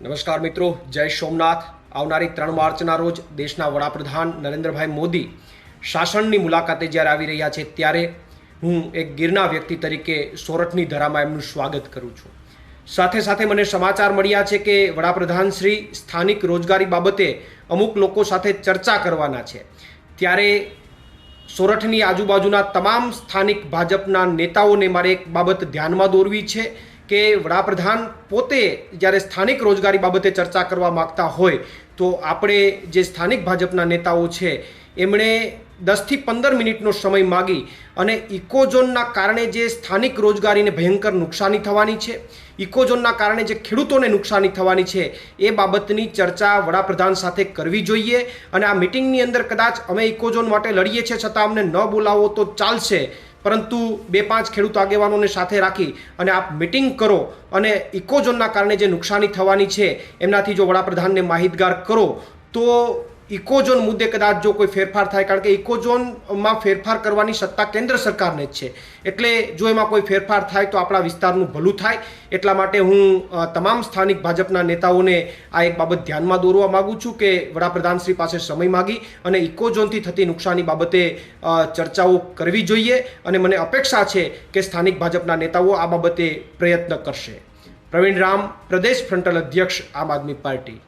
નમસ્કાર મિત્રો, જય સોમનાથ। આવનારી 3 માર્ચના રોજ દેશના વડાપ્રધાન નરેન્દ્રભાઈ મોદી શાસનની મુલાકાતે જ્યારે આવી રહ્યા છે ત્યારે હું એક ગીરના વ્યક્તિ તરીકે સોરઠની ધરામાં એમનું સ્વાગત કરું છું। સાથે સાથે મને સમાચાર મળ્યા છે કે વડાપ્રધાન શ્રી સ્થાનિક રોજગારી બાબતે અમુક લોકો સાથે ચર્ચા કરવાના છે। ત્યારે સોરઠની આજુબાજુના તમામ સ્થાનિક ભાજપના નેતાઓને મારે એક બાબત ધ્યાનમાં દોરવી છે કે વડાપ્રધાન પોતે જ્યારે સ્થાનિક રોજગારી બાબતે ચર્ચા કરવા માગતા હોય તો આપણે જે સ્થાનિક ભાજપના નેતાઓ છે એમણે 10 થી 15 મિનિટનો સમય માગી અને ઇકોઝોનના કારણે જે સ્થાનિક રોજગારીને ભયંકર નુકસાની થવાની છે, ઇકોઝોનના કારણે જે ખેડૂતોને નુકસાની થવાની છે એ બાબતની ચર્ચા વડાપ્રધાન સાથે કરવી જોઈએ। અને આ મિટિંગની અંદર કદાચ અમે ઇકોઝોન માટે લડીએ છીએ છતાં અમને ન બોલાવો તો ચાલશે, પરંતુ 2-5 ખેડૂત આગેવાનોને સાથે રાખી અને આપ મિટિંગ કરો અને ઇકોઝોનના કારણે જે નુકસાની થવાની છે એમનાથી જો વડાપ્રધાનને માહિતગાર કરો તો ઇકોઝોન મુદ્દે કદાચ જો કોઈ ફેરફાર થાય, કારણ કે ઇકોઝોનમાં ફેરફાર કરવાની સત્તા કેન્દ્ર સરકારને જ છે, એટલે જો એમાં કોઈ ફેરફાર થાય તો આપણા વિસ્તારનું ભલું થાય। એટલા માટે હું તમામ સ્થાનિક ભાજપના નેતાઓને આ એક બાબત ધ્યાનમાં દોરવા માગું છું કે વડાપ્રધાન શ્રી પાસે સમય માગી અને ઇકોઝોનથી થતી નુકસાની બાબતે ચર્ચાઓ કરવી જોઈએ અને મને અપેક્ષા છે કે સ્થાનિક ભાજપના નેતાઓ આ બાબતે પ્રયત્ન કરશે। પ્રવીણ રામ, પ્રદેશ ફ્રન્ટલ અધ્યક્ષ, આમ આદમી પાર્ટી।